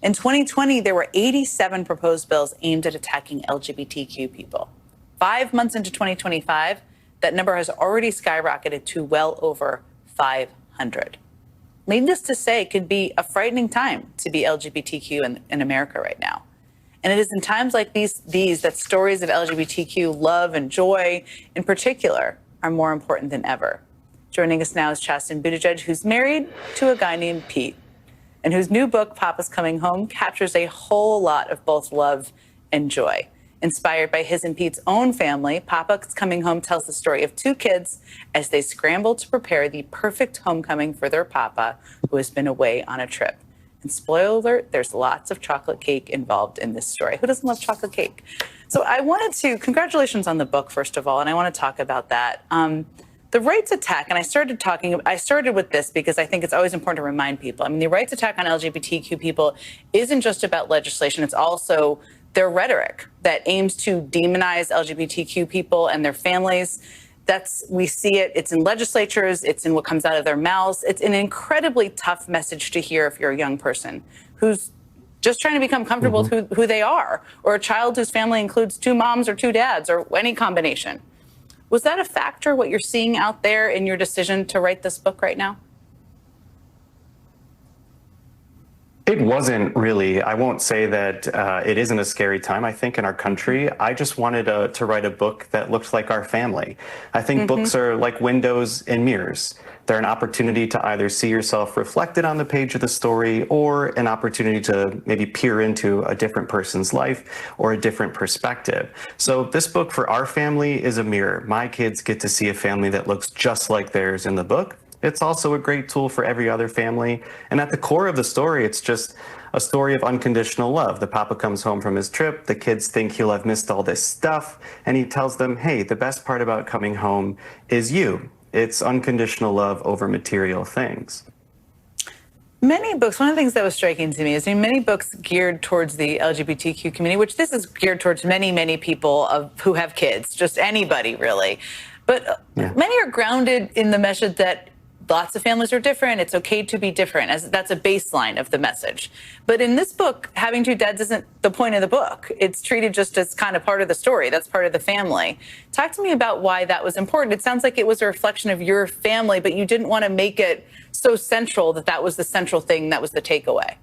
In 2020, there were 87 proposed bills aimed at attacking LGBTQ people. 5 months into 2025, that number has already skyrocketed to well over 500. Needless to say, it could be a frightening time to be LGBTQ in America right now. And it is in times like these that stories of LGBTQ love and joy in particular are more important than ever. Joining us now is Chasten, who's married to a guy named Pete, and whose new book, Papa's Coming Home, captures a whole lot of both love and joy. Inspired by his and Pete's own family, Papa's Coming Home tells the story of two kids as they scramble to prepare the perfect homecoming for their papa, who has been away on a trip. And spoiler alert, there's lots of chocolate cake involved in this story. Who doesn't love chocolate cake? So I wanted to, congratulations on the book, first of all, and I want to talk about that. The rights attack, and I started with this because I think it's always important to remind people. I mean, the rights attack on LGBTQ people isn't just about legislation, it's also their rhetoric that aims to demonize LGBTQ people and their families. We see it, it's in legislatures, it's in what comes out of their mouths. It's an incredibly tough message to hear if you're a young person who's just trying to become comfortable with who they are, or a child whose family includes two moms or two dads or any combination. Was that a factor, what you're seeing out there in your decision to write this book right now? It wasn't really. I won't say that it isn't a scary time, I think, in our country. I just wanted to write a book that looked like our family. I think books are like windows and mirrors. They're an opportunity to either see yourself reflected on the page of the story, or an opportunity to maybe peer into a different person's life or a different perspective. So this book for our family is a mirror. My kids get to see a family that looks just like theirs in the book. It's also a great tool for every other family. And at the core of the story, it's just a story of unconditional love. The papa comes home from his trip. The kids think he'll have missed all this stuff. And he tells them, hey, the best part about coming home is you. It's unconditional love over material things. Many books, one of the things that was striking to me is many books geared towards the LGBTQ community, which this is geared towards many people who have kids, just anybody really. But many are grounded in the message that lots of families are different. It's okay to be different, as that's a baseline of the message. But in this book, having two dads isn't the point of the book. It's treated just as kind of part of the story. That's part of the family. Talk to me about why that was important. It sounds like it was a reflection of your family, but you didn't want to make it so central that was the central thing, that was the takeaway.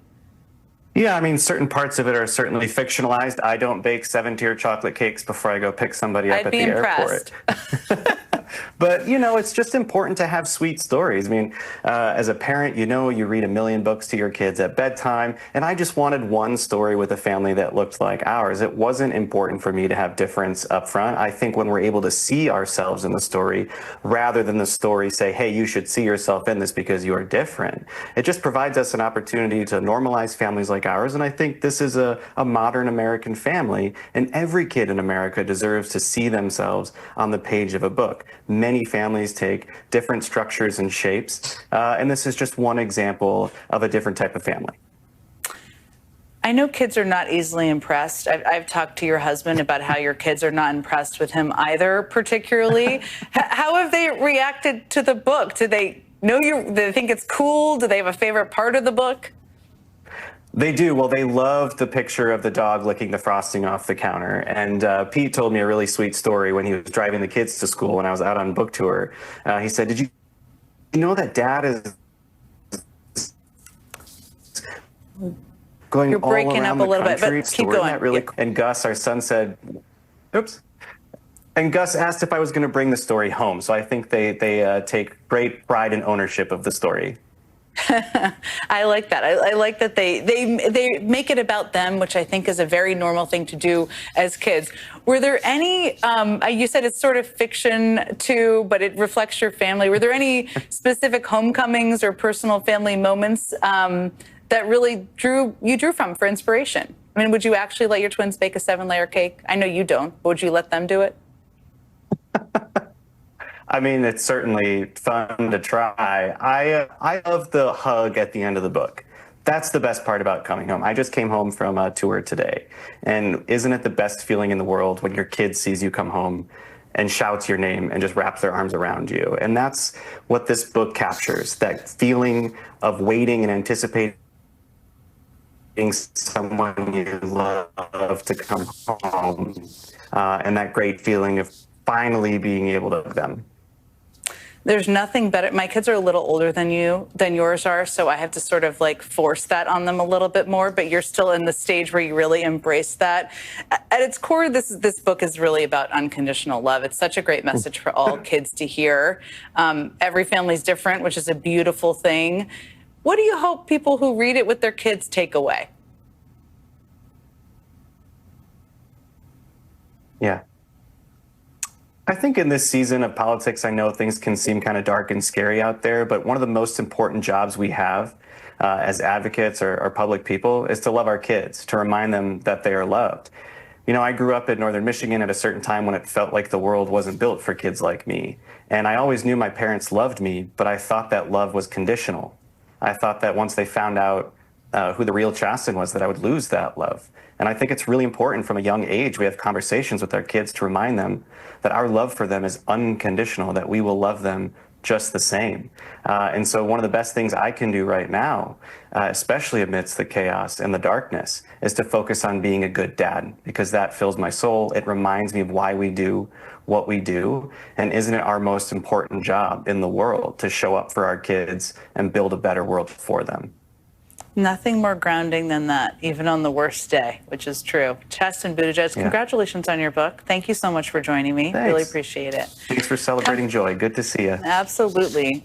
Yeah, I mean, certain parts of it are certainly fictionalized. I don't bake 7-tier chocolate cakes before I go pick somebody up at the airport. But, it's just important to have sweet stories. I mean, as a parent, you read a million books to your kids at bedtime, and I just wanted one story with a family that looked like ours. It wasn't important for me to have difference up front. I think when we're able to see ourselves in the story, rather than the story say, hey, you should see yourself in this because you are different, it just provides us an opportunity to normalize families like ours. And I think this is a modern American family, and every kid in America deserves to see themselves on the page of a book. Many families take different structures and shapes, and this is just one example of a different type of family. I know kids are not easily impressed. I've talked to your husband about how your kids are not impressed with him either, particularly. How have they reacted to the book? Do they think it's cool? Do they have a favorite part of the book? They do. Well, they loved the picture of the dog licking the frosting off the counter. And Pete told me a really sweet story when he was driving the kids to school when I was out on book tour. He said, did you know that Dad is going You're breaking up a little bit, but keep going. Really And Gus, our son, said, oops. And Gus asked if I was going to bring the story home. So I think they take great pride and ownership of the story. I like that. I like that they make it about them, which I think is a very normal thing to do as kids. Were there any, you said it's sort of fiction too, but it reflects your family. Were there any specific homecomings or personal family moments that really drew from for inspiration? I mean, would you actually let your twins bake a 7-layer cake? I know you don't, but would you let them do it? I mean, it's certainly fun to try. I love the hug at the end of the book. That's the best part about coming home. I just came home from a tour today. And isn't it the best feeling in the world when your kid sees you come home and shouts your name and just wraps their arms around you? And that's what this book captures, that feeling of waiting and anticipating someone you love to come home, and that great feeling of finally being able to hug them. There's nothing better. My kids are a little older than yours are, so I have to sort of like force that on them a little bit more, but you're still in the stage where you really embrace that. At its core, this book is really about unconditional love. It's such a great message for all kids to hear. Every family's different, which is a beautiful thing. What do you hope people who read it with their kids take away? Yeah. I think in this season of politics, I know things can seem kind of dark and scary out there, but one of the most important jobs we have as advocates or public people is to love our kids, to remind them that they are loved. You know, I grew up in northern Michigan at a certain time when it felt like the world wasn't built for kids like me. And I always knew my parents loved me, but I thought that love was conditional. I thought that once they found out who the real Chasten was, that I would lose that love. And I think it's really important from a young age we have conversations with our kids to remind them that our love for them is unconditional, that we will love them just the same. And so one of the best things I can do right now, especially amidst the chaos and the darkness, is to focus on being a good dad, because that fills my soul. It reminds me of why we do what we do. And isn't it our most important job in the world to show up for our kids and build a better world for them? Nothing more grounding than that, even on the worst day, which is true. Chasten Buttigieg, congratulations on your book. Thank you so much for joining me. Thanks. Really appreciate it. Thanks for celebrating joy. Good to see you. Absolutely.